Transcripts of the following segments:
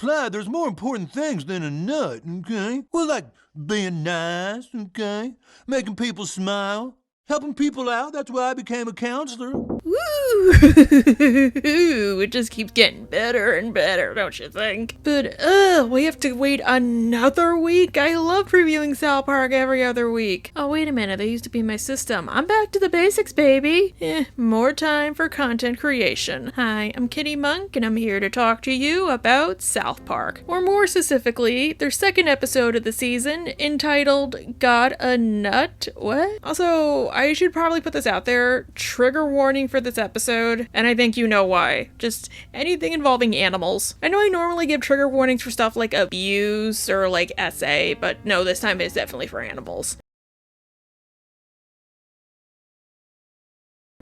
Clyde, there's more important things than a nut, okay? Well, like being nice, okay? Making people smile. Helping people out, that's why I became a counselor. Woo! It just keeps getting better and better, don't you think? But, we have to wait another week? I love reviewing South Park every other week. Oh, wait a minute, that used to be my system. I'm back to the basics, baby. More time for content creation. Hi, I'm Kitty Monk, and I'm here to talk to you about South Park. Or more specifically, their second episode of the season, entitled Got a Nut? What? Also, I should probably put this out there. Trigger warning for this episode, and I think you know why. Just anything involving animals. I know I normally give trigger warnings for stuff like abuse or like SA, but no, this time it's definitely for animals.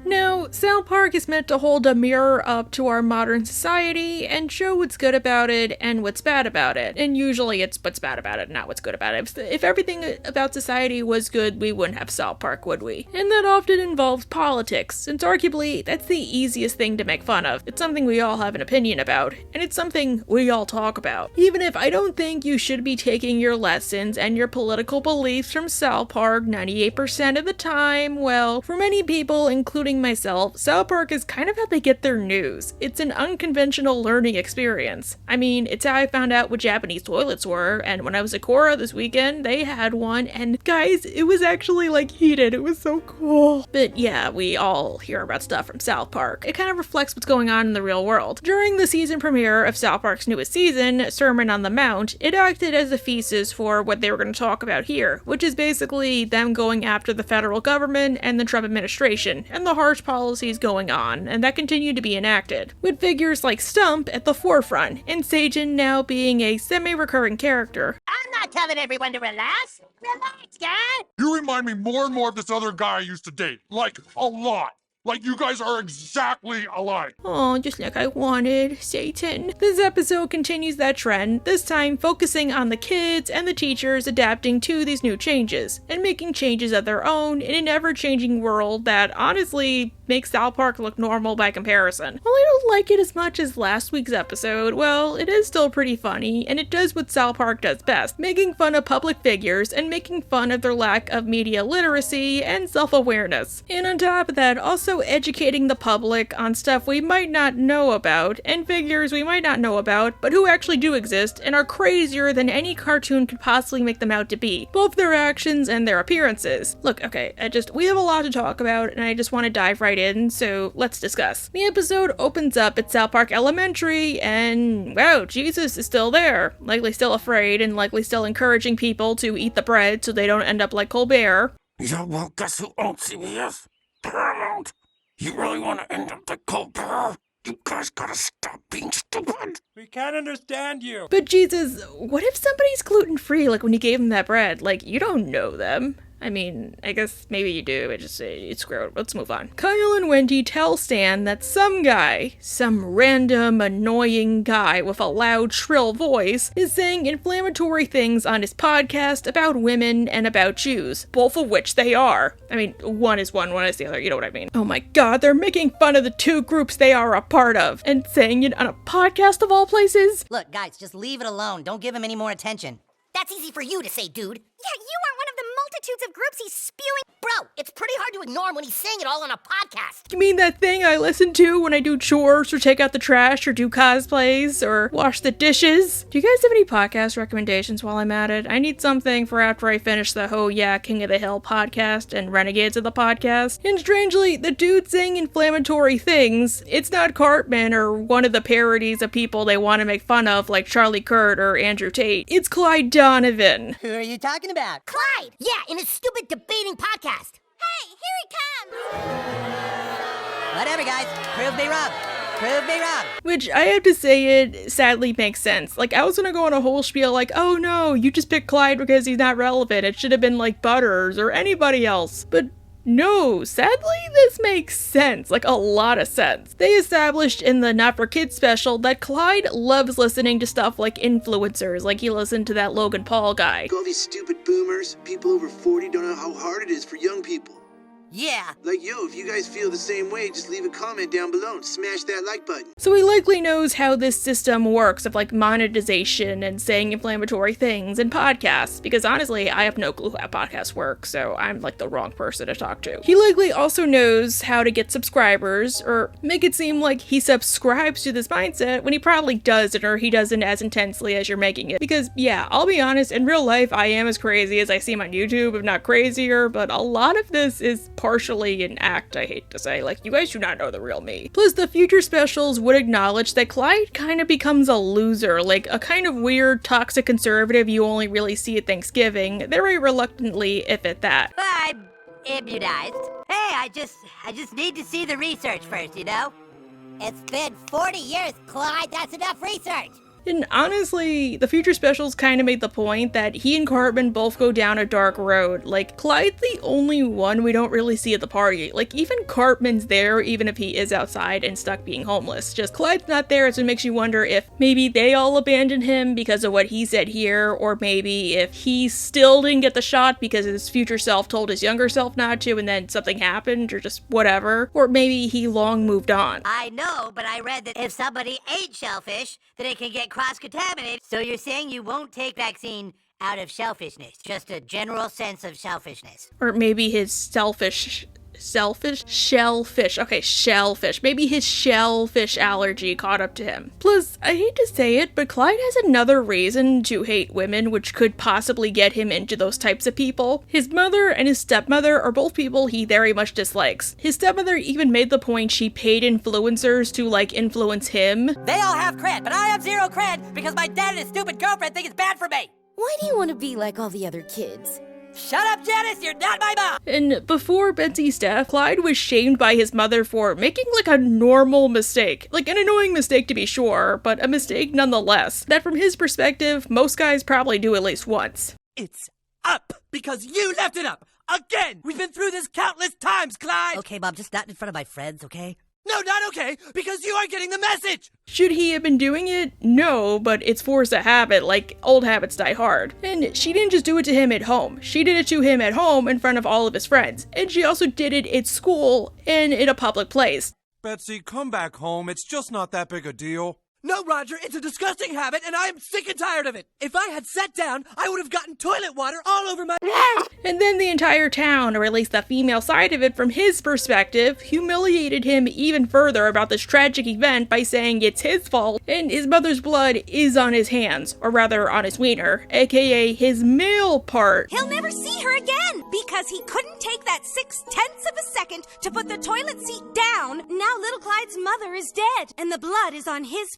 Now, South Park is meant to hold a mirror up to our modern society and show what's good about it and what's bad about it. And usually it's what's bad about it, not what's good about it. If everything about society was good, we wouldn't have South Park, would we? And that often involves politics, since arguably that's the easiest thing to make fun of. It's something we all have an opinion about, and it's something we all talk about. Even if I don't think you should be taking your lessons and your political beliefs from South Park 98% of the time, well, for many people, including myself, South Park is kind of how they get their news. It's an unconventional learning experience. I mean, it's how I found out what Japanese toilets were, and when I was at Cora this weekend, they had one, and guys, it was actually like heated. It was so cool. But yeah, we all hear about stuff from South Park. It kind of reflects what's going on in the real world. During the season premiere of South Park's newest season, Sermon on the Mount, it acted as a thesis for what they were going to talk about here, which is basically them going after the federal government and the Trump administration, and the harsh policies going on, and that continue to be enacted, with figures like Stump at the forefront, and Satan now being a semi-recurring character. I'm not telling everyone to relax. Relax, guys. You remind me more and more of this other guy I used to date. Like, a lot. Like, you guys are exactly alike. Oh, just like I wanted, Satan. This episode continues that trend, this time focusing on the kids and the teachers adapting to these new changes, and making changes of their own in an ever-changing world that honestly makes South Park look normal by comparison. While I don't like it as much as last week's episode, well, it is still pretty funny, and it does what South Park does best, making fun of public figures and making fun of their lack of media literacy and self-awareness. And on top of that, also educating the public on stuff we might not know about, and figures we might not know about, but who actually do exist and are crazier than any cartoon could possibly make them out to be, both their actions and their appearances. Look, okay, we have a lot to talk about, and I just want to dive right in, so let's discuss. The episode opens up at South Park Elementary, and wow, Jesus is still there, likely still afraid, and likely still encouraging people to eat the bread so they don't end up like Colbert. Yeah, well, guess who owns CBS? Paramount. You really want to end up like Colbert? You guys gotta stop being stupid. We can't understand you. But Jesus, what if somebody's gluten-free, like when you gave them that bread? Like, you don't know them. I mean, I guess maybe you do, it's screwed. Let's move on. Kyle and Wendy tell Stan that some guy, some random annoying guy with a loud, shrill voice, is saying inflammatory things on his podcast about women and about Jews, both of which they are. I mean, one is one is the other, you know what I mean. Oh my god, they're making fun of the two groups they are a part of, and saying it on a podcast of all places? Look, guys, just leave it alone. Don't give him any more attention. That's easy for you to say, dude. Yeah, you are one of the multitudes of groups he's spewing. Bro, it's pretty hard to ignore him when he's saying it all on a podcast. You mean that thing I listen to when I do chores or take out the trash or do cosplays or wash the dishes? Do you guys have any podcast recommendations while I'm at it? I need something for after I finish the Oh Yeah, King of the Hill podcast and Renegades of the podcast. And strangely, the dude saying inflammatory things, it's not Cartman or one of the parodies of people they want to make fun of like Charlie Kirk or Andrew Tate. It's Clyde Donovan. Who are you talking about? Clyde! Yeah, in his stupid debating podcast. Hey, here he comes! Whatever, guys. Prove me wrong. Prove me wrong. Which, I have to say, it sadly makes sense. Like, I was gonna go on a whole spiel like, oh no, you just picked Clyde because he's not relevant. It should have been like Butters or anybody else. But no, sadly, this makes sense, like a lot of sense. They established in the Not For Kids special that Clyde loves listening to stuff like influencers, like he listened to that Logan Paul guy. All these stupid boomers, people over 40 don't know how hard it is for young people. Yeah. Like, yo, if you guys feel the same way, just leave a comment down below and smash that like button. So he likely knows how this system works of like monetization and saying inflammatory things in podcasts, because honestly, I have no clue how podcasts work, so I'm like the wrong person to talk to. He likely also knows how to get subscribers, or make it seem like he subscribes to this mindset when he probably doesn't, or he doesn't as intensely as you're making it. Because yeah, I'll be honest, in real life, I am as crazy as I seem on YouTube, if not crazier, but a lot of this is partially an act, I hate to say. Like, you guys do not know the real me. Plus, the future specials would acknowledge that Clyde kind of becomes a loser, like a kind of weird, toxic conservative you only really see at Thanksgiving, very reluctantly, if at that. I'm immunized. Hey, I just need to see the research first, you know? It's been 40 years, Clyde. That's enough research. And honestly, the future specials kind of made the point that he and Cartman both go down a dark road. Like, Clyde's the only one we don't really see at the party. Like, even Cartman's there, even if he is outside and stuck being homeless. Just Clyde's not there, so it makes you wonder if maybe they all abandoned him because of what he said here, or maybe if he still didn't get the shot because his future self told his younger self not to and then something happened, or just whatever. Or maybe he long moved on. I know, but I read that if somebody ate shellfish, then it can get cross-contaminated. So you're saying you won't take vaccine out of shellfishness, just a general sense of shellfishness. Or maybe his shellfish. Okay, shellfish. Maybe his shellfish allergy caught up to him. Plus, I hate to say it, but Clyde has another reason to hate women, which could possibly get him into those types of people. His mother and his stepmother are both people he very much dislikes. His stepmother even made the point she paid influencers to, like, influence him. They all have cred, but I have zero cred because my dad and his stupid girlfriend think it's bad for me. Why do you want to be like all the other kids? Shut up, Janice, you're not my mom! And before Betsy's death, Clyde was shamed by his mother for making like a normal mistake. Like an annoying mistake to be sure, but a mistake nonetheless. That from his perspective, most guys probably do at least once. It's up because you left it up. Again! We've been through this countless times, Clyde! Okay, Mom, just not in front of my friends, okay? No, not okay, because you aren't getting the message! Should he have been doing it? No, but it's forced a habit, like old habits die hard. And she didn't just do it to him at home. She did it to him at home in front of all of his friends. And she also did it at school and in a public place. Betsy, come back home. It's just not that big a deal. No, Roger, it's a disgusting habit, and I am sick and tired of it. If I had sat down, I would have gotten toilet water all over my... And then the entire town, or at least the female side of it from his perspective, humiliated him even further about this tragic event by saying it's his fault, and his mother's blood is on his hands, or rather on his wiener, aka his male part. He'll never see her again because he couldn't take that 0.6 of a second to put the toilet seat down. Now little Clyde's mother is dead, and the blood is on his...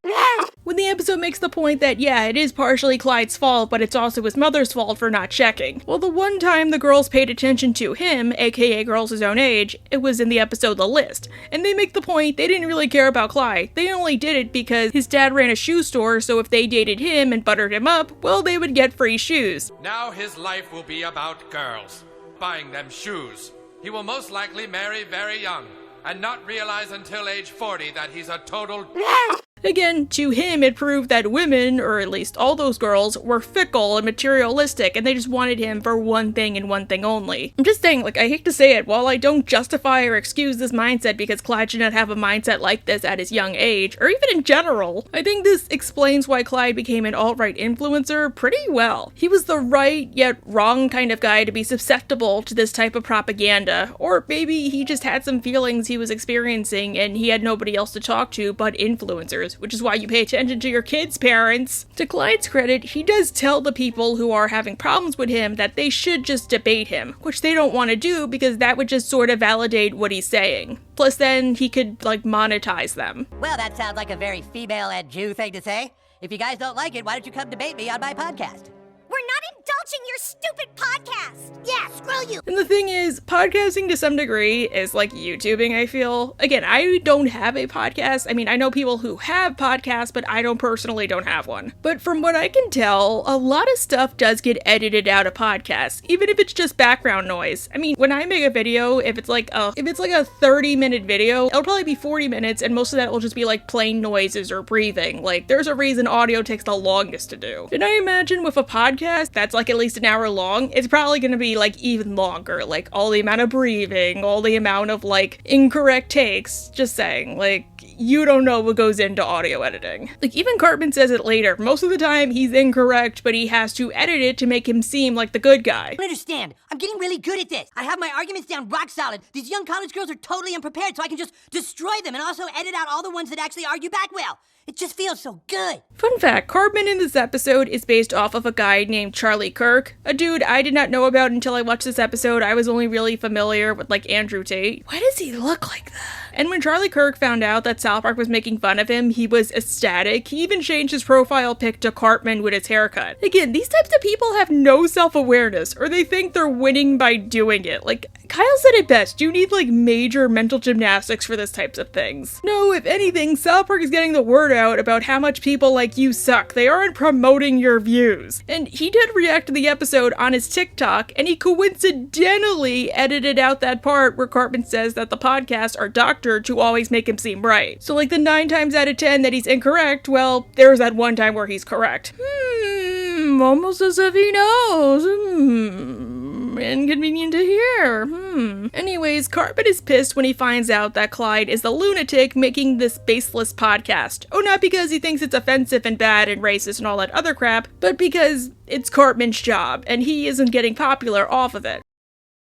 When the episode makes the point that, yeah, it is partially Clyde's fault, but it's also his mother's fault for not checking. Well, the one time the girls paid attention to him, aka girls his own age, it was in the episode The List. And they make the point they didn't really care about Clyde. They only did it because his dad ran a shoe store, so if they dated him and buttered him up, well, they would get free shoes. Now his life will be about girls, buying them shoes. He will most likely marry very young, and not realize until age 40 that he's a total... Again, to him, it proved that women, or at least all those girls, were fickle and materialistic, and they just wanted him for one thing and one thing only. I'm just saying, like, I hate to say it, while I don't justify or excuse this mindset because Clyde should not have a mindset like this at his young age, or even in general, I think this explains why Clyde became an alt-right influencer pretty well. He was the right, yet wrong kind of guy to be susceptible to this type of propaganda, or maybe he just had some feelings he was experiencing and he had nobody else to talk to but influencers. Which is why you pay attention to your kids' parents. To Clyde's credit, he does tell the people who are having problems with him that they should just debate him, which they don't want to do because that would just sort of validate what he's saying. Plus then he could, like, monetize them. Well, that sounds like a very female and Jew thing to say. If you guys don't like it, why don't you come debate me on my podcast? We're not indulging your stupid podcast. Yeah, screw you. And the thing is, podcasting to some degree is like YouTubing, I feel. Again, I don't have a podcast. I mean, I know people who have podcasts, but I don't have one. But from what I can tell, a lot of stuff does get edited out of podcasts, even if it's just background noise. I mean, when I make a video, if it's like a 30-minute video, it'll probably be 40 minutes, and most of that will just be like plain noises or breathing. Like, there's a reason audio takes the longest to do. And I imagine with a podcast, podcast that's like at least an hour long, it's probably gonna be like even longer. Like all the amount of breathing, all the amount of like incorrect takes. Just saying, like, you don't know what goes into audio editing. Like, even Cartman says it later. Most of the time, he's incorrect, but he has to edit it to make him seem like the good guy. I don't understand. I'm getting really good at this. I have my arguments down rock solid. These young college girls are totally unprepared, so I can just destroy them and also edit out all the ones that actually argue back well. It just feels so good. Fun fact, Cartman in this episode is based off of a guy named Charlie Kirk, a dude I did not know about until I watched this episode. I was only really familiar with, like, Andrew Tate. Why does he look like that? And when Charlie Kirk found out that South Park was making fun of him, he was ecstatic. He even changed his profile pic to Cartman with his haircut. Again, these types of people have no self-awareness, or they think they're winning by doing it. Like, Kyle said it best, you need, like, major mental gymnastics for this types of things. No, if anything, South Park is getting the word out about how much people like you suck. They aren't promoting your views. And he did react to the episode on his TikTok, and he coincidentally edited out that part where Cartman says that the podcasts are doctored to always make him seem right. So like the 9 times out of 10 that he's incorrect, well, there's that one time where he's correct. Almost as if he knows. Inconvenient to hear. Anyways, Cartman is pissed when he finds out that Clyde is the lunatic making this baseless podcast. Oh, not because he thinks it's offensive and bad and racist and all that other crap, but because it's Cartman's job, and he isn't getting popular off of it.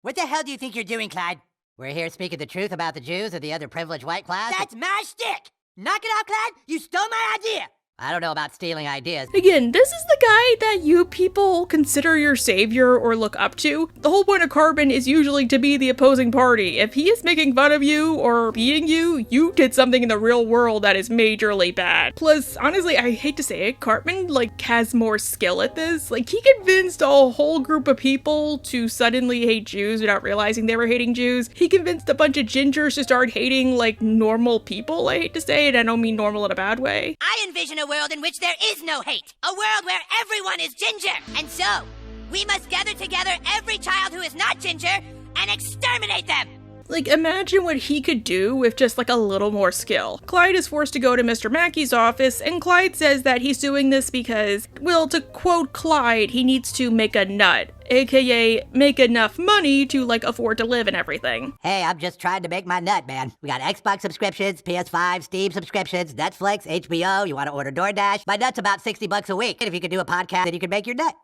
What the hell do you think you're doing, Clyde? We're here speaking the truth about the Jews or the other privileged white class. That's my shtick! Knock it off, Clyde! You stole my idea! I don't know about stealing ideas. Again, this is the guy that you people consider your savior or look up to. The whole point of Cartman is usually to be the opposing party. If he is making fun of you or beating you, you did something in the real world that is majorly bad. Plus, honestly, I hate to say it, Cartman, like, has more skill at this. Like, he convinced a whole group of people to suddenly hate Jews without realizing they were hating Jews. He convinced a bunch of gingers to start hating, like, normal people, I hate to say it. I don't mean normal in a bad way. I envision a world in which there is no hate. A world where everyone is ginger. And so, we must gather together every child who is not ginger and exterminate them. Like, imagine what he could do with just, like, a little more skill. Clyde is forced to go to Mr. Mackey's office, and Clyde says that he's doing this because, well, to quote Clyde, he needs to make a nut. AKA, make enough money to, like, afford to live and everything. Hey, I'm just trying to make my nut, man. We got Xbox subscriptions, PS5, Steam subscriptions, Netflix, HBO, you want to order DoorDash? My nut's about $60 a week. And if you could do a podcast, then you could make your nut.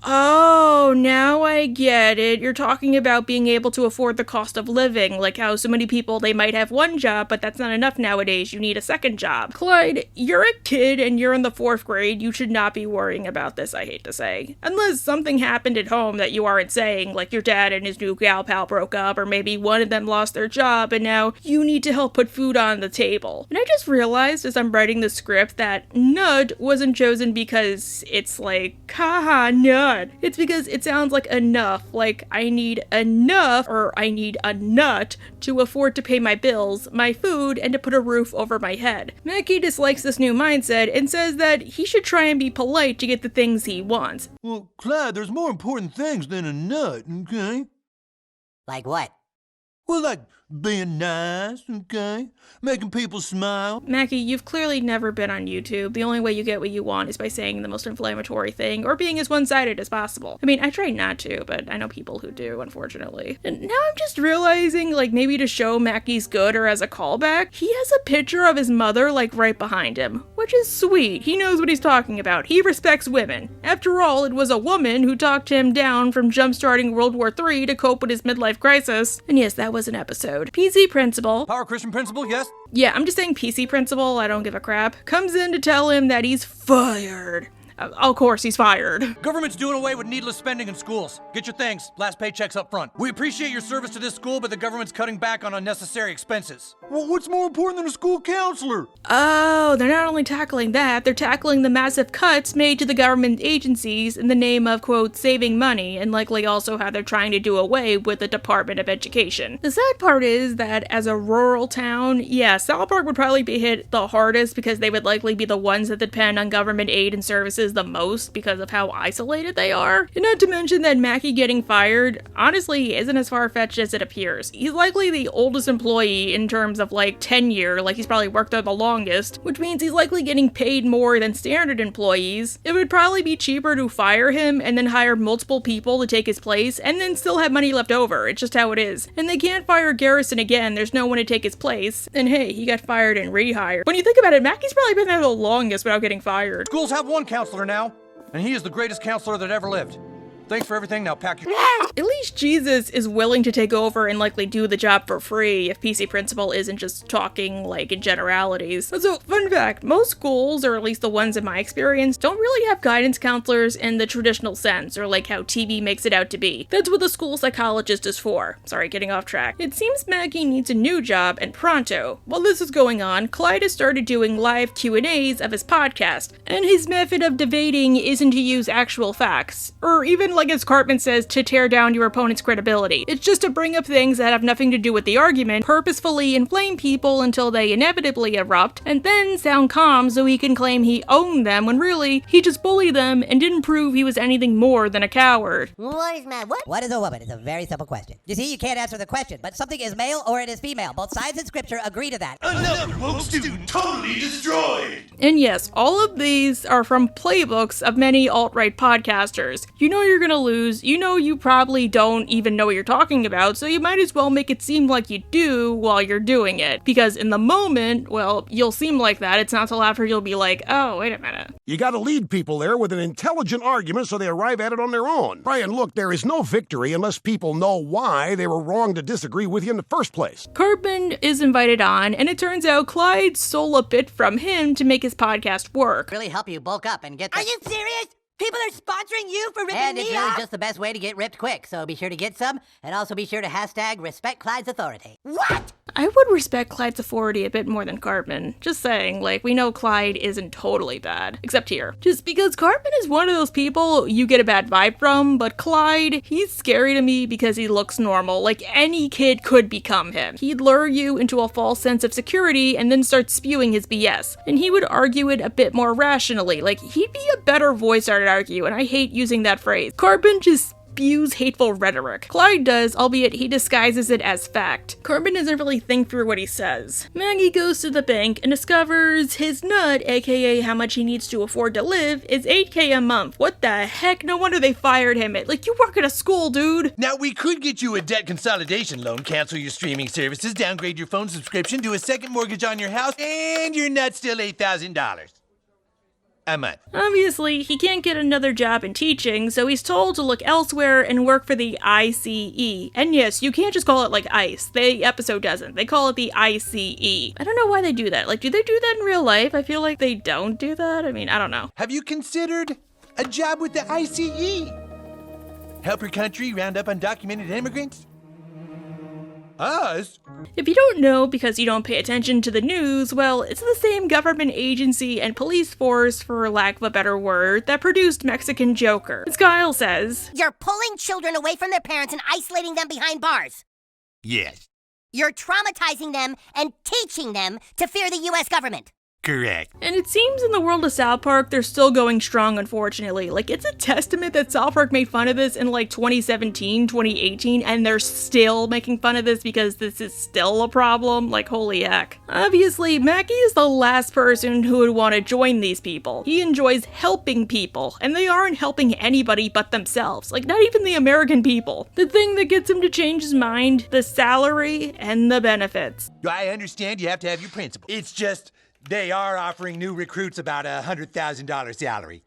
Oh, now I get it. You're talking about being able to afford the cost of living, like how so many people, they might have one job, but that's not enough nowadays. You need a second job. Clyde, you're a kid and you're in the 4th grade. You should not be worrying about this, I hate to say. Unless something happened at home that you aren't saying, like your dad and his new gal pal broke up, or maybe one of them lost their job and now you need to help put food on the table. And I just realized as I'm writing the script that nut wasn't chosen because it's like, haha, nut. It's because it sounds like enough, like I need enough, or I need a nut to afford to pay my bills, my food, and to put a roof over my head. Mackey dislikes this new mindset and says that he should try and be polite to get the things he wants. Well, Clyde, there's more important things than a nut, okay? Like what? Well, like being nice, okay? Making people smile. Mackie, you've clearly never been on YouTube. The only way you get what you want is by saying the most inflammatory thing, or being as one-sided as possible. I mean, I try not to, but I know people who do, unfortunately. And now I'm just realizing, like, maybe to show Mackey's good or as a callback, he has a picture of his mother, like, right behind him. Which is sweet. He knows what he's talking about. He respects women. After all, it was a woman who talked him down from jump-starting World War III to cope with his midlife crisis. And yes, that was an episode. PC Principal. Power Christian Principal, yes? Yeah, I'm just saying PC Principal, I don't give a crap. Comes in to tell him that he's fired. Of course, he's fired. Government's doing away with needless spending in schools. Get your things. Last paychecks up front. We appreciate your service to this school, but the government's cutting back on unnecessary expenses. Well, what's more important than a school counselor? Oh, they're not only tackling that, they're tackling the massive cuts made to the government agencies in the name of, quote, saving money, and likely also how they're trying to do away with the Department of Education. The sad part is that as a rural town, yeah, South Park would probably be hit the hardest because they would likely be the ones that depend on government aid and services employees the most because of how isolated they are. And not to mention that Mackie getting fired, honestly, isn't as far-fetched as it appears. He's likely the oldest employee in terms of like tenure, like he's probably worked there the longest, which means he's likely getting paid more than standard employees. It would probably be cheaper to fire him and then hire multiple people to take his place and then still have money left over. It's just how it is. And they can't fire Garrison again, there's no one to take his place. And hey, he got fired and rehired. When you think about it, Mackie's probably been there the longest without getting fired. Schools have one counselor now, and he is the greatest counselor that ever lived. Thanks for everything, now pack your... At least Jesus is willing to take over and likely do the job for free if PC Principal isn't just talking like in generalities. So, fun fact, most schools, or at least the ones in my experience, don't really have guidance counselors in the traditional sense, or like how TV makes it out to be. That's what the school psychologist is for. Sorry, getting off track. It seems Maggie needs a new job, and pronto. While this is going on, Clyde has started doing live Q&As of his podcast, and his method of debating isn't to use actual facts, or even like as Cartman says, to tear down your opponent's credibility. It's just to bring up things that have nothing to do with the argument, purposefully inflame people until they inevitably erupt, and then sound calm so he can claim he owned them when really, he just bullied them and didn't prove he was anything more than a coward. What is man? What is a woman? It's a very simple question. You see, you can't answer the question, but something is male or it is female. Both sides in scripture agree to that. Another woke student totally destroyed! And yes, all of these are from playbooks of many alt-right podcasters. You know you're gonna lose, you know you probably don't even know what you're talking about, so you might as well make it seem like you do while you're doing it. Because in the moment, well, you'll seem like that. It's not till after you'll be like, oh, wait a minute. You gotta lead people there with an intelligent argument so they arrive at it on their own. Brian, look, there is no victory unless people know why they were wrong to disagree with you in the first place. Cartman is invited on, and it turns out Clyde stole a bit from him to make his podcast work. Really help you bulk up and get the... Are you serious? People are sponsoring you for ripping And me it's really off? just the best way to get ripped quick, so be sure to get some, and also be sure to hashtag respect Clyde's authority. What? I would respect Clyde's authority a bit more than Cartman. Just saying, like, we know Clyde isn't totally bad. Except here. Just because Cartman is one of those people you get a bad vibe from, but Clyde, he's scary to me because he looks normal. Like, any kid could become him. He'd lure you into a false sense of security and then start spewing his BS. And he would argue it a bit more rationally. Like, he'd be a better voice artist argue, and I hate using that phrase. Cartman just spews hateful rhetoric. Clyde does, albeit he disguises it as fact. Cartman doesn't really think through what he says. Maggie goes to the bank and discovers his nut, aka how much he needs to afford to live, is $8K a month. What the heck? No wonder they fired him. Like, you work at a school, dude. Now, we could get you a debt consolidation loan, cancel your streaming services, downgrade your phone subscription, do a second mortgage on your house, and your nut's still $8,000 a month. Obviously, he can't get another job in teaching, so he's told to look elsewhere and work for the ICE. And yes, you can't just call it like ICE. The episode doesn't. They call it the ICE. I don't know why they do that. Like, do they do that in real life? I feel like they don't do that. I mean, I don't know. Have you considered a job with the ICE? Help your country round up undocumented immigrants? Us? If you don't know because you don't pay attention to the news, well, it's the same government agency and police force, for lack of a better word, that produced Mexican Joker. As Kyle says, you're pulling children away from their parents and isolating them behind bars. Yes. You're traumatizing them and teaching them to fear the U.S. government. Correct. And it seems in the world of South Park, they're still going strong, unfortunately. Like, it's a testament that South Park made fun of this in, like, 2017, 2018, and they're still making fun of this because this is still a problem. Like, holy heck. Obviously, Mackie is the last person who would want to join these people. He enjoys helping people, and they aren't helping anybody but themselves. Like, not even the American people. The thing that gets him to change his mind, the salary and the benefits. I understand you have to have your principal. It's just... they are offering new recruits about $100,000 salary.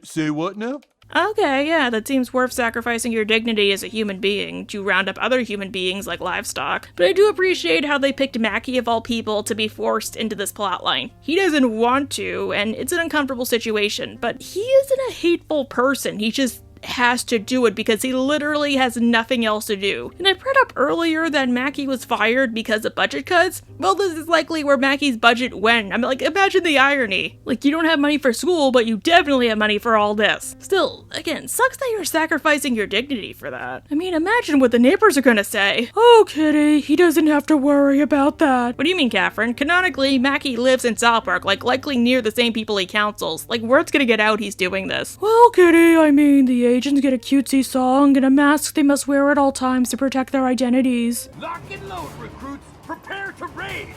Say what now? Okay, yeah, that seems worth sacrificing your dignity as a human being to round up other human beings like livestock. But I do appreciate how they picked Mackie of all people to be forced into this plotline. He doesn't want to, and it's an uncomfortable situation, but he isn't a hateful person. He just has to do it because he literally has nothing else to do. And I brought up earlier that Mackie was fired because of budget cuts. Well, this is likely where Mackie's budget went. I mean, like, imagine the irony. Like, you don't have money for school, but you definitely have money for all this. Still, again, sucks that you're sacrificing your dignity for that. I mean, imagine what the neighbors are gonna say. Oh, Kitty, he doesn't have to worry about that. What do you mean, Catherine? Canonically, Mackie lives in South Park, like, likely near the same people he counsels. Like, word's gonna get out he's doing this. Well, Kitty, I mean, the agents get a cutesy song and a mask they must wear at all times to protect their identities. Lock and load, recruits! Prepare to raid!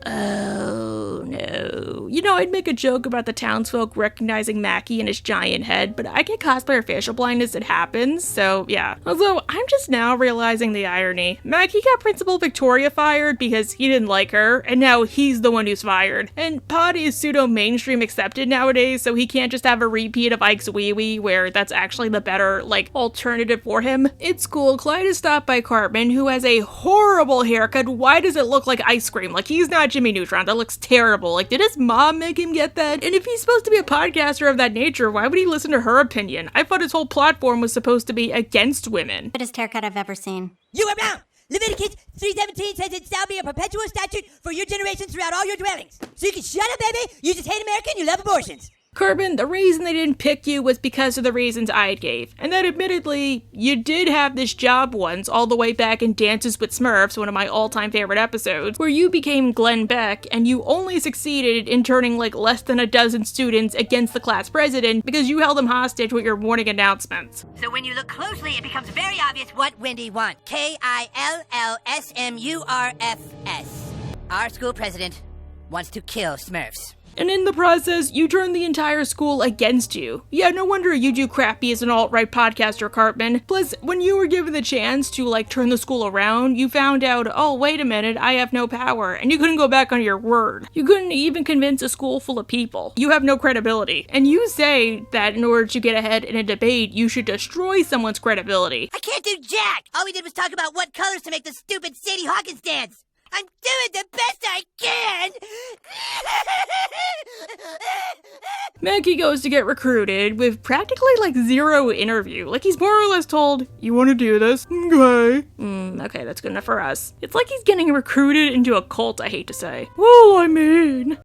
Oh, no. You know, I'd make a joke about the townsfolk recognizing Mackie and his giant head, but I get cosplayer facial blindness, it happens, so yeah. Although, I'm just now realizing the irony. Mackie got Principal Victoria fired because he didn't like her, and now he's the one who's fired. And Pod is pseudo-mainstream accepted nowadays, so he can't just have a repeat of Ike's Wee Wee, where that's actually the better, like, alternative for him. It's cool, Clyde is stopped by Cartman, who has a horrible haircut. Why does it look like ice cream? Like, he's not Jimmy Neutron. That looks terrible. Like, did his mom make him get that? And if he's supposed to be a podcaster of that nature, why would he listen to her opinion? I thought his whole platform was supposed to be against women. Fittest haircut I've ever seen. You are wrong! Leviticus 3:17 says it shall be a perpetual statute for your generation throughout all your dwellings. So you can shut up, baby! You just hate America and you love abortions. Corbin, the reason they didn't pick you was because of the reasons I gave. And that admittedly, you did have this job once, all the way back in Dances with Smurfs, one of my all-time favorite episodes, where you became Glenn Beck, and you only succeeded in turning like less than a dozen students against the class president because you held them hostage with your morning announcements. So when you look closely, it becomes very obvious what Wendy wants. KILLSMURFS. Our school president wants to kill Smurfs. And in the process, you turned the entire school against you. Yeah, no wonder you do crappy as an alt-right podcaster, Cartman. Plus, when you were given the chance to, like, turn the school around, you found out, oh, wait a minute, I have no power, and you couldn't go back on your word. You couldn't even convince a school full of people. You have no credibility. And you say that in order to get ahead in a debate, you should destroy someone's credibility. I can't do jack! All we did was talk about what colors to make the stupid Sadie Hawkins dance! I'm doing the best I can! Mackie goes to get recruited with practically like zero interview. Like he's more or less told, you want to do this? Okay. Okay, that's good enough for us. It's like he's getting recruited into a cult, I hate to say. Well, I mean...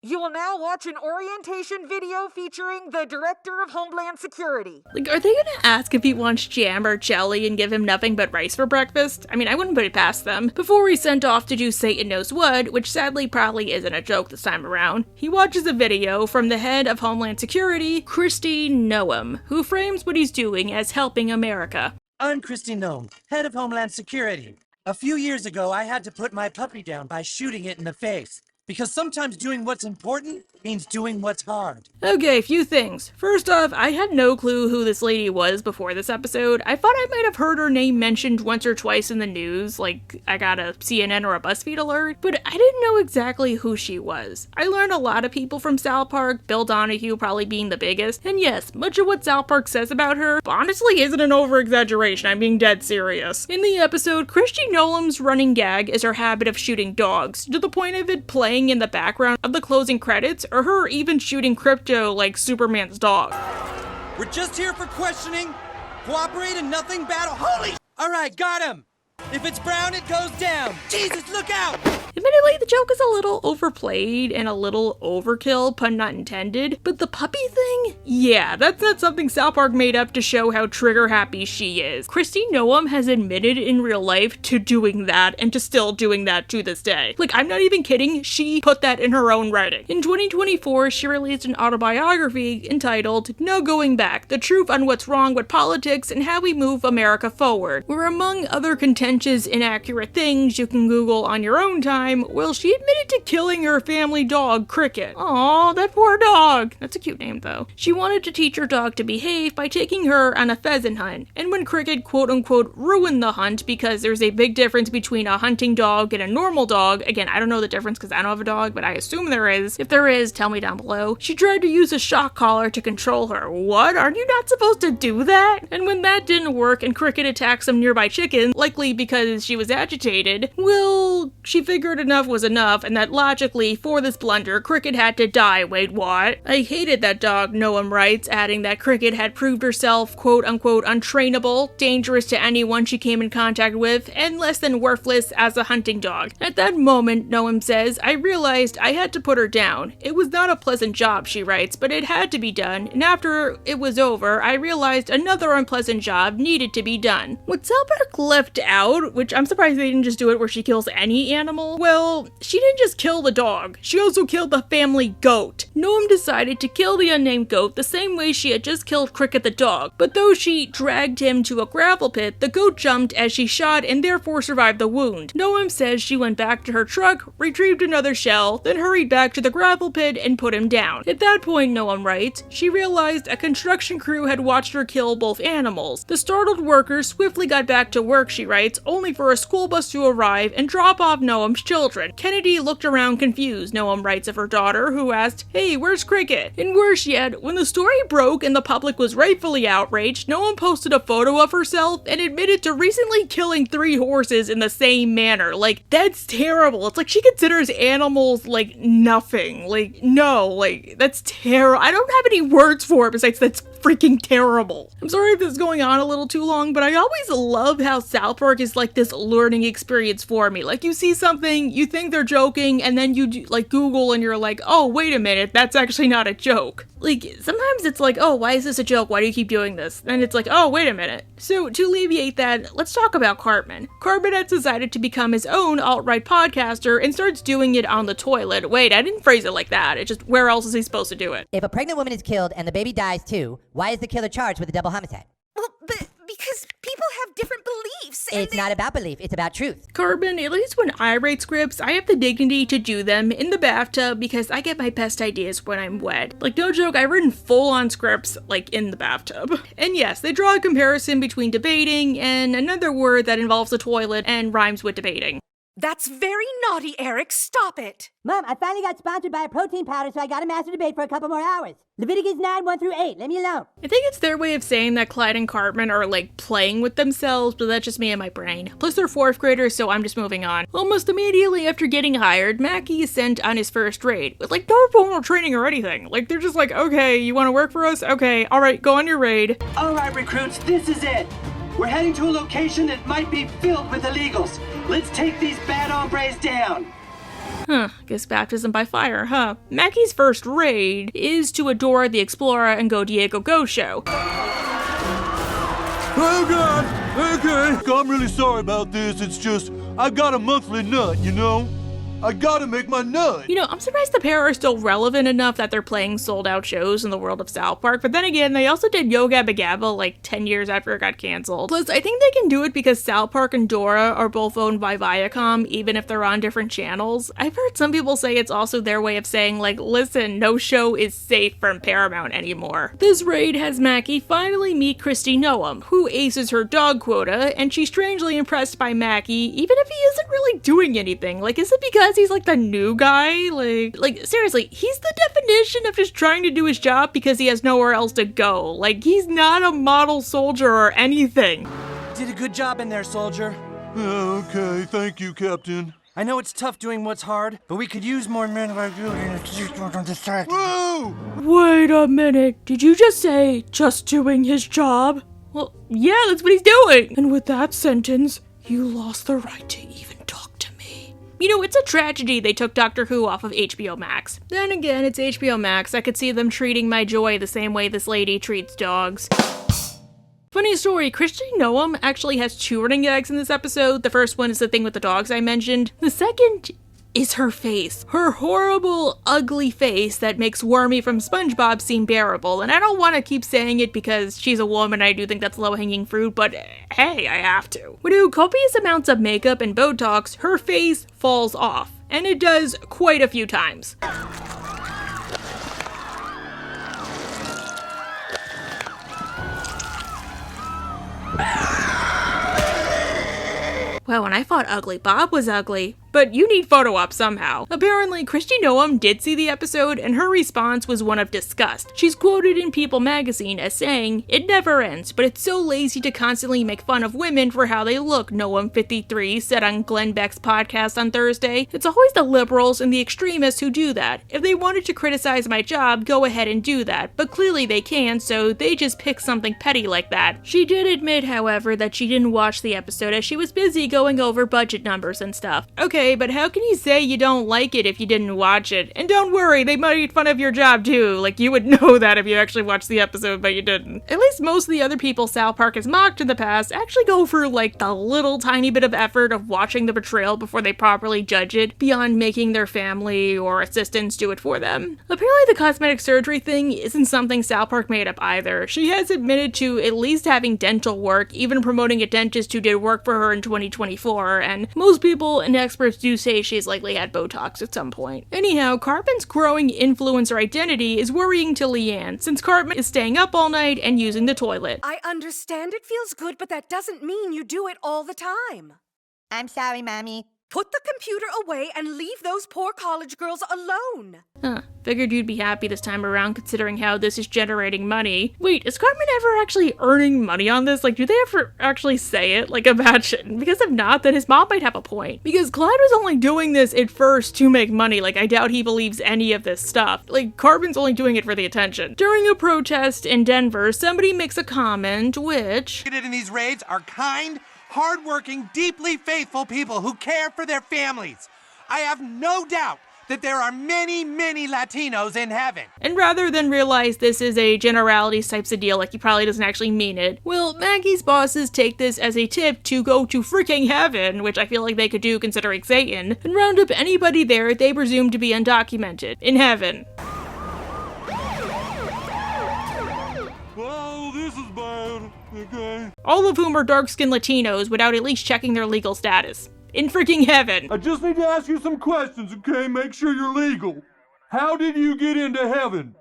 You will now watch an orientation video featuring the Director of Homeland Security. Like, are they gonna ask if he wants jam or jelly and give him nothing but rice for breakfast? I mean, I wouldn't put it past them. Before he's sent off to do Satan knows what, which sadly probably isn't a joke this time around, he watches a video from the head of Homeland Security, Kristi Noem, who frames what he's doing as helping America. I'm Kristi Noem, head of Homeland Security. A few years ago, I had to put my puppy down by shooting it in the face. Because sometimes doing what's important means doing what's hard. Okay, few things. First off, I had no clue who this lady was before this episode. I thought I might have heard her name mentioned once or twice in the news, like I got a CNN or a BuzzFeed alert, but I didn't know exactly who she was. I learned a lot of people from South Park, Bill Donahue probably being the biggest, and yes, much of what South Park says about her honestly isn't an over-exaggeration, I'm being dead serious. In the episode, Kristi Noem's running gag is her habit of shooting dogs, to the point of it playing in the background of the closing credits, or her even shooting Crypto like Superman's dog. We're just here for questioning. Cooperate and nothing bad. Holy! Alright, got him! If it's brown, it goes down. Jesus, look out! Admittedly, the joke is a little overplayed and a little overkill, pun not intended, but the puppy thing? Yeah, that's not something South Park made up to show how trigger-happy she is. Kristi Noem has admitted in real life to doing that and to still doing that to this day. Like, I'm not even kidding, she put that in her own writing. In 2024, she released an autobiography entitled No Going Back, The Truth on What's Wrong with Politics and How We Move America Forward, where among other contentious, inaccurate things you can Google on your own time, well, she admitted to killing her family dog, Cricket. Aw, that poor dog. That's a cute name, though. She wanted to teach her dog to behave by taking her on a pheasant hunt. And when Cricket quote-unquote ruined the hunt, because there's a big difference between a hunting dog and a normal dog, again, I don't know the difference because I don't have a dog, but I assume there is. If there is, tell me down below. She tried to use a shock collar to control her. What? Aren't you not supposed to do that? And when that didn't work and Cricket attacked some nearby chicken, likely because she was agitated, well, she figured enough was enough and that logically, for this blunder, Cricket had to die. Wait, what? I hated that dog, Noam writes, adding that Cricket had proved herself quote-unquote untrainable, dangerous to anyone she came in contact with, and less than worthless as a hunting dog. At that moment, Noam says, I realized I had to put her down. It was not a pleasant job, she writes, but it had to be done, and after it was over, I realized another unpleasant job needed to be done. What South Park left out, which I'm surprised they didn't just do it where she kills any animal, well, she didn't just kill the dog, she also killed the family goat. Noam decided to kill the unnamed goat the same way she had just killed Cricket the dog, but though she dragged him to a gravel pit, the goat jumped as she shot and therefore survived the wound. Noam says she went back to her truck, retrieved another shell, then hurried back to the gravel pit and put him down. At that point, Noam writes, she realized a construction crew had watched her kill both animals. The startled workers swiftly got back to work, she writes, only for a school bus to arrive and drop off Noam's children. Kennedy looked around confused, Noam writes of her daughter, who asked, hey, where's Cricket? And worse yet, when the story broke and the public was rightfully outraged, Noam posted a photo of herself and admitted to recently killing 3 horses in the same manner. Like, that's terrible. It's like she considers animals like nothing. Like, no, like, that's terrible. I don't have any words for it besides that's freaking terrible. I'm sorry if this is going on a little too long, but I always love how South Park is like this learning experience for me. Like, you see something, you think they're joking, and then you like Google and you're like, oh, wait a minute, that's actually not a joke. Like, sometimes it's like, oh, why is this a joke? Why do you keep doing this? And it's like, oh, wait a minute. So, to alleviate that, let's talk about Cartman. Cartman has decided to become his own alt-right podcaster and starts doing it on the toilet. Wait, I didn't phrase it like that. It's just, where else is he supposed to do it? If a pregnant woman is killed and the baby dies too, why is the killer charged with a double homicide? Well, but because people have different beliefs. And it's not about belief, it's about truth. Cartman, at least when I write scripts, I have the dignity to do them in the bathtub because I get my best ideas when I'm wet. Like, no joke, I've written full-on scripts, like, in the bathtub. And yes, they draw a comparison between debating and another word that involves the toilet and rhymes with debating. That's very naughty, Eric. Stop it. Mom, I finally got sponsored by a protein powder, so I got a master debate for a couple more hours. Leviticus 9, 1 through 8. Let me alone. I think it's their way of saying that Clyde and Cartman are, like, playing with themselves, but that's just me and my brain. Plus, they're 4th graders, so I'm just moving on. Almost immediately after getting hired, Mackie is sent on his first raid, with, like, no formal training or anything. Like, they're just like, okay, you want to work for us? Okay, alright, go on your raid. Alright, recruits, this is it. We're heading to a location that might be filled with illegals. Let's take these bad hombres down. Huh, guess baptism by fire, huh? Mackie's first raid is to Adora the Explorer and Go Diego Go show. Oh God, okay, I'm really sorry about this. It's just, I got a monthly nut, you know? I gotta make my nut. You know, I'm surprised the pair are still relevant enough that they're playing sold-out shows in the world of South Park, but then again, they also did Yo Gabba Gabba like 10 years after it got canceled. Plus, I think they can do it because South Park and Dora are both owned by Viacom, even if they're on different channels. I've heard some people say it's also their way of saying, like, listen, no show is safe from Paramount anymore. This raid has Mackie finally meet Kristi Noem, who aces her dog quota, and she's strangely impressed by Mackie, even if he isn't really doing anything. Like, is it because he's like the new guy? Like seriously, he's the definition of just trying to do his job because he has nowhere else to go. Like, he's not a model soldier or anything. Did a good job in there, soldier. Okay, thank you, Captain. I know it's tough doing what's hard, but we could use more men like you on the side. Whoa! Wait a minute, did you just say just doing his job? Well, yeah, that's what he's doing. And with that sentence, you lost the right to even talk to me. You know, it's a tragedy they took Doctor Who off of HBO Max. Then again, it's HBO Max. I could see them treating my joy the same way this lady treats dogs. Funny story, Kristi Noem actually has 2 running gags in this episode. The first one is the thing with the dogs I mentioned. The second is her face. Her horrible, ugly face that makes Wormy from SpongeBob seem bearable. And I don't want to keep saying it because she's a woman. I do think that's low-hanging fruit, but hey, I have to. With copious amounts of makeup and Botox, her face falls off. And it does quite a few times. Well, when I thought Ugly Bob was ugly, But you need photo op somehow. Apparently, Kristi Noem did see the episode, and her response was one of disgust. She's quoted in People magazine as saying, "It never ends, but it's so lazy to constantly make fun of women for how they look," Noem 53 said on Glenn Beck's podcast on Thursday. "It's always the liberals and the extremists who do that. If they wanted to criticize my job, go ahead and do that, but clearly they can't, so they just pick something petty like that." She did admit, however, that she didn't watch the episode as she was busy going over budget numbers and stuff. Okay, but how can you say you don't like it if you didn't watch it? And don't worry, they made fun of your job too. Like, you would know that if you actually watched the episode, but you didn't. At least most of the other people South Park has mocked in the past actually go through like the little tiny bit of effort of watching the betrayal before they properly judge it, beyond making their family or assistants do it for them. Apparently the cosmetic surgery thing isn't something South Park made up either. She has admitted to at least having dental work, even promoting a dentist who did work for her in 2024, and most people and experts do say she's likely had Botox at some point. Anyhow, Cartman's growing influencer identity is worrying to Leanne, since Cartman is staying up all night and using the toilet. I understand it feels good, but that doesn't mean you do it all the time. I'm sorry, Mommy. Put the computer away and leave those poor college girls alone. Huh. Figured you'd be happy this time around considering how this is generating money. Wait, is Cartman ever actually earning money on this? Like, do they ever actually say it? Like, imagine. Because if not, then his mom might have a point. Because Clyde was only doing this at first to make money. Like, I doubt he believes any of this stuff. Like, Cartman's only doing it for the attention. During a protest in Denver, somebody makes a comment which... In these raids are kind, hardworking, deeply faithful people who care for their families. I have no doubt that there are many, many Latinos in heaven. And rather than realize this is a generalities types of deal, like he probably doesn't actually mean it, well, Maggie's bosses take this as a tip to go to freaking heaven, which I feel like they could do considering Satan, and round up anybody there they presume to be undocumented, in heaven. Whoa, this is bad. Okay. All of whom are dark-skinned Latinos without at least checking their legal status. In freaking heaven. I just need to ask you some questions, okay? Make sure you're legal. How did you get into heaven?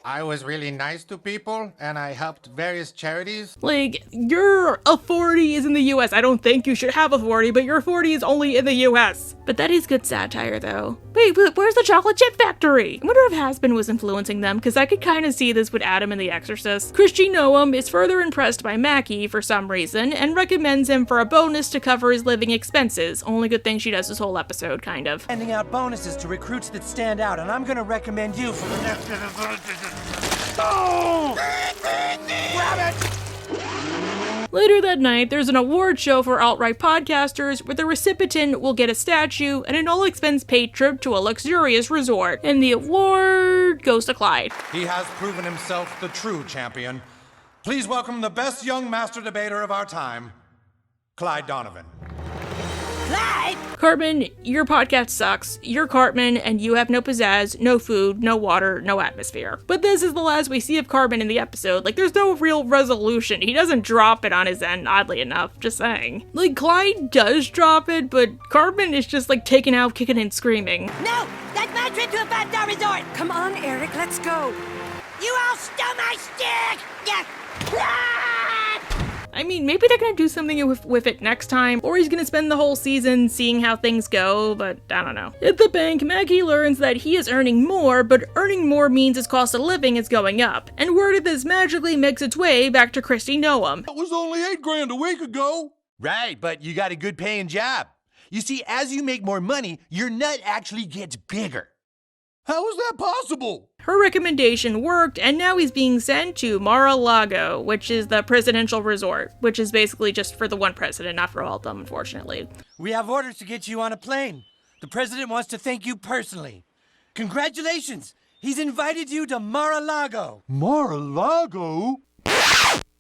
I was really nice to people, and I helped various charities. Like, your authority is in the US. I don't think you should have authority, but your authority is only in the US. But that is good satire, though. Wait, but where's the chocolate chip factory? I wonder if Hasbin was influencing them, because I could kind of see this with Adam in The Exorcist. Kristi Noem is further impressed by Mackie for some reason, and recommends him for a bonus to cover his living expenses. Only good thing she does this whole episode, kind of. Handing out bonuses to recruits that stand out, and I'm gonna recommend you for the next... Oh! Grab it! Later that night, there's an award show for alt-right podcasters where the recipient will get a statue and an all-expense-paid trip to a luxurious resort. And the award goes to Clyde. He has proven himself the true champion. Please welcome the best young master debater of our time, Clyde Donovan. Clyde! Cartman, your podcast sucks. You're Cartman, and you have no pizzazz, no food, no water, no atmosphere. But this is the last we see of Cartman in the episode. Like, there's no real resolution. He doesn't drop it on his end, oddly enough. Just saying. Like, Clyde does drop it, but Cartman is just, like, taken out, kicking and screaming. No! That's my trip to a 5-star resort! Come on, Eric, let's go. You all stole my stick! Yeah! I mean, maybe they're gonna do something with it next time, or he's gonna spend the whole season seeing how things go, but I don't know. At the bank, Mackie learns that he is earning more, but earning more means his cost of living is going up, and word of this magically makes its way back to Kristi Noem. That was only $8,000 a week ago. Right, but you got a good paying job. You see, as you make more money, your nut actually gets bigger. How is that possible? Her recommendation worked, and now he's being sent to Mar-a-Lago, which is the presidential resort, which is basically just for the one president, not for all of them, unfortunately. We have orders to get you on a plane. The president wants to thank you personally. Congratulations! He's invited you to Mar-a-Lago. Mar-a-Lago?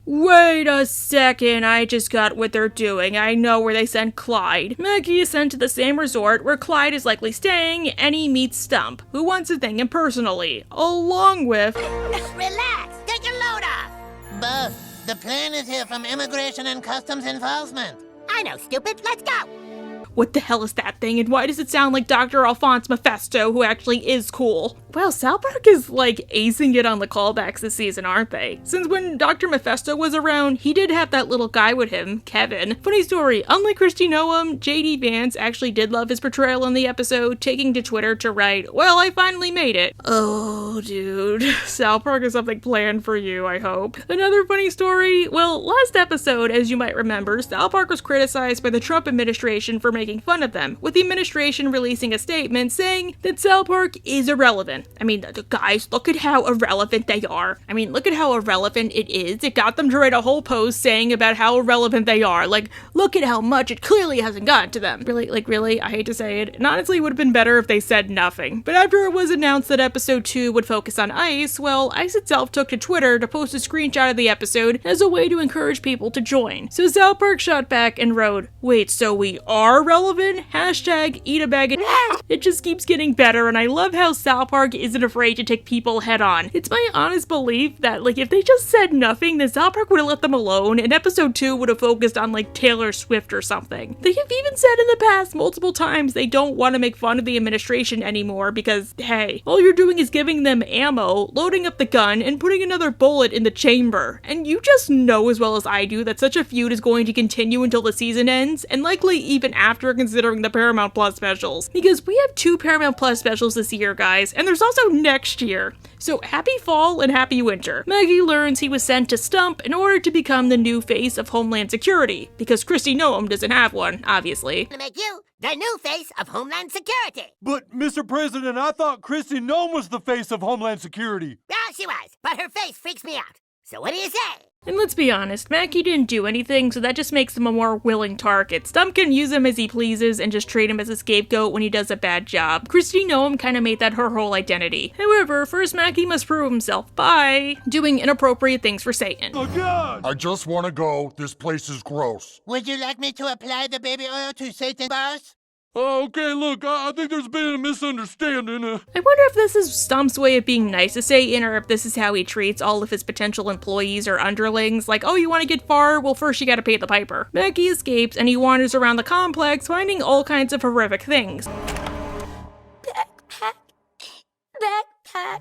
Wait a second, I just got what they're doing. I know where they sent Clyde. Mackie is sent to the same resort where Clyde is likely staying, and he meets Stump, who wants to thank him personally, along with... Relax, take a load off. Both. The plane is here from Immigration and Customs Enforcement. I know, stupid, let's go. what the hell is that thing, and why does it sound like Dr. Alphonse Mephisto, who actually is cool? Well, South Park is like acing it on the callbacks this season, aren't they? Since when Dr. Mephisto was around, he did have that little guy with him, Kevin. Funny story, unlike Kristi Noem, JD Vance actually did love his portrayal in the episode, taking to Twitter to write, "Well, I finally made it." Oh, dude. South Park has something planned for you, I hope. Another funny story, well, last episode, as you might remember, South Park was criticized by the Trump administration for making fun of them, with the administration releasing a statement saying that South Park is irrelevant. I mean, guys, look at how irrelevant they are. I mean, look at how irrelevant it is. It got them to write a whole post saying about how irrelevant they are. Like, look at how much it clearly hasn't gotten to them. Really, I hate to say it. And honestly, it would have been better if they said nothing. But after it was announced that episode 2 would focus on ICE, well, ICE itself took to Twitter to post a screenshot of the episode as a way to encourage people to join. So South Park shot back and wrote, "Wait, so we are relevant? Hashtag eat a bag of..." It just keeps getting better, and I love how South Park isn't afraid to take people head on. It's my honest belief that, like, if they just said nothing, then South Park would have let them alone, and episode 2 would have focused on, like, Taylor Swift or something. They have even said in the past multiple times they don't want to make fun of the administration anymore because, hey, all you're doing is giving them ammo, loading up the gun, and putting another bullet in the chamber. And you just know as well as I do that such a feud is going to continue until the season ends, and likely even after considering the Paramount Plus specials. Because we have 2 Paramount Plus specials this year, guys, and there's also next year. So happy fall and happy winter. Maggie learns he was sent to Stump in order to become the new face of Homeland Security, because Kristi Noem doesn't have one, obviously. To make you the new face of Homeland Security. But, Mr. President, I thought Kristi Noem was the face of Homeland Security. Well, she was, but her face freaks me out. So what do you say? And let's be honest, Mackie didn't do anything, so that just makes him a more willing target. Stump can use him as he pleases and just treat him as a scapegoat when he does a bad job. Kristi Noem kind of made that her whole identity. However, first Mackie must prove himself by doing inappropriate things for Satan. Oh, God! I just want to go. This place is gross. Would you like me to apply the baby oil to Satan's boss? Oh, okay, look, I think there's been a misunderstanding. I wonder if this is Stump's way of being nice to Satan, or if this is how he treats all of his potential employees or underlings. Like, oh, you want to get far? Well, first you gotta pay the piper. Mackie escapes, and he wanders around the complex, finding all kinds of horrific things.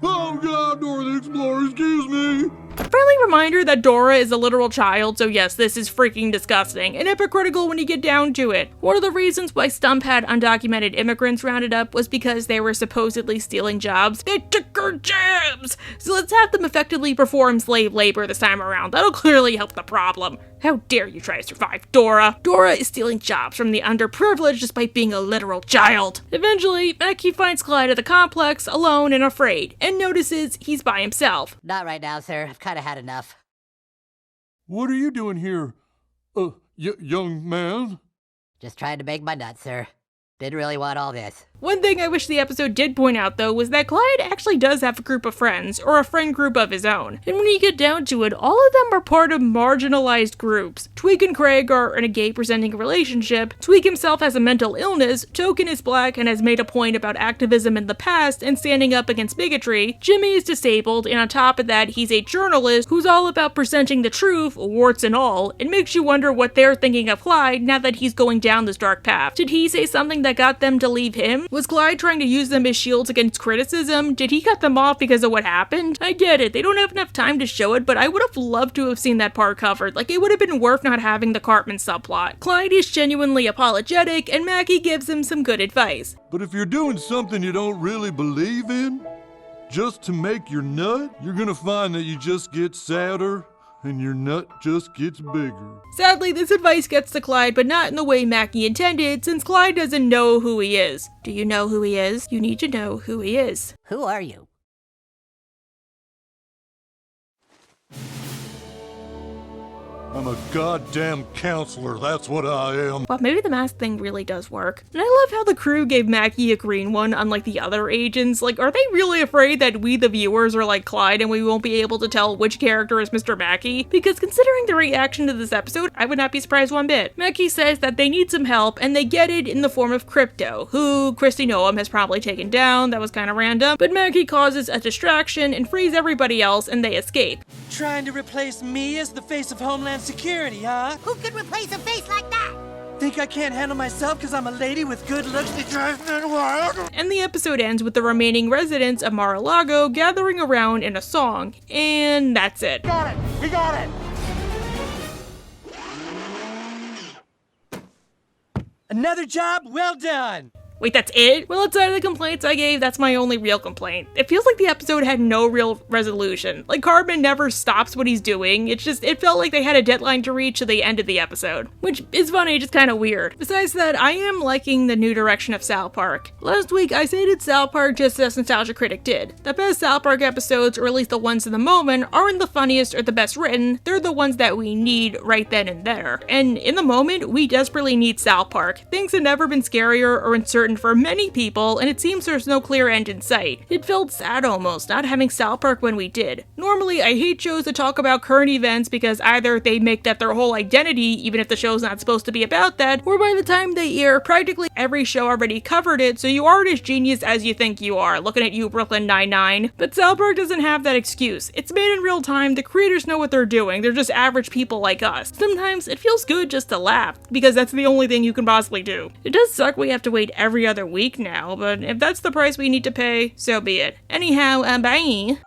Oh, God, Dora the Explorer, excuse me. A friendly reminder that Dora is a literal child, so yes, this is freaking disgusting, and hypocritical when you get down to it. One of the reasons why Stump had undocumented immigrants rounded up was because they were supposedly stealing jobs. They took our jobs! So let's have them effectively perform slave labor this time around. That'll clearly help the problem. How dare you try to survive, Dora? Dora is stealing jobs from the underprivileged despite being a literal child. Eventually, Mackie finds Clyde at the complex, alone and afraid, and notices he's by himself. Not right now, sir. I've kind of had enough. What are you doing here, young man? Just trying to make my nut, sir. Didn't really want all this. One thing I wish the episode did point out, though, was that Clyde actually does have a group of friends, or a friend group of his own. And when you get down to it, all of them are part of marginalized groups. Tweek and Craig are in a gay-presenting relationship, Tweek himself has a mental illness, Token is black and has made a point about activism in the past and standing up against bigotry, Jimmy is disabled, and on top of that, he's a journalist who's all about presenting the truth, warts and all. It makes you wonder what they're thinking of Clyde now that he's going down this dark path. Did he say something that got them to leave him? Was Clyde trying to use them as shields against criticism? Did he cut them off because of what happened? I get it, they don't have enough time to show it, but I would have loved to have seen that part covered. Like, it would have been worth not having the Cartman subplot. Clyde is genuinely apologetic, and Mackie gives him some good advice. But if you're doing something you don't really believe in, just to make your nut, you're gonna find that you just get sadder, and your nut just gets bigger. Sadly, this advice gets to Clyde, but not in the way Mackie intended, since Clyde doesn't know who he is. Do you know who he is? You need to know who he is. Who are you? I'm a goddamn counselor, that's what I am. Well, maybe the mask thing really does work. And I love how the crew gave Mackie a green one, unlike the other agents. Like, are they really afraid that we, the viewers, are like Clyde and we won't be able to tell which character is Mr. Mackie? Because considering the reaction to this episode, I would not be surprised one bit. Mackie says that they need some help, and they get it in the form of Crypto, who Kristi Noem has probably taken down. That was kind of random. But Mackie causes a distraction and frees everybody else, and they escape. Trying to replace me as the face of Homeland Security, huh? Who could replace a face like that? Think I can't handle myself because I'm a lady with good looks that drives men wild? And the episode ends with the remaining residents of Mar-a-Lago gathering around in a song. And that's it. Got it! We got it! Another job well done! Wait, that's it? Well, outside of the complaints I gave, that's my only real complaint. It feels like the episode had no real resolution. Like, Cartman never stops what he's doing. It felt like they had a deadline to reach, so they ended the episode. Which is funny, just kind of weird. Besides that, I am liking the new direction of South Park. Last week, I stated South Park just as Nostalgia Critic did. The best South Park episodes, or at least the ones in the moment, aren't the funniest or the best written. They're the ones that we need right then and there. And in the moment, we desperately need South Park. Things have never been scarier or uncertain for many people, and it seems there's no clear end in sight. It felt sad almost, not having South Park when we did. Normally, I hate shows that talk about current events because either they make that their whole identity, even if the show's not supposed to be about that, or by the time they air, practically every show already covered it, so you aren't as genius as you think you are. Looking at you, Brooklyn Nine-Nine. But South Park doesn't have that excuse. It's made in real time, the creators know what they're doing, they're just average people like us. Sometimes it feels good just to laugh, because that's the only thing you can possibly do. It does suck we have to wait every other week now, but if that's the price we need to pay, so be it. Anyhow, bye!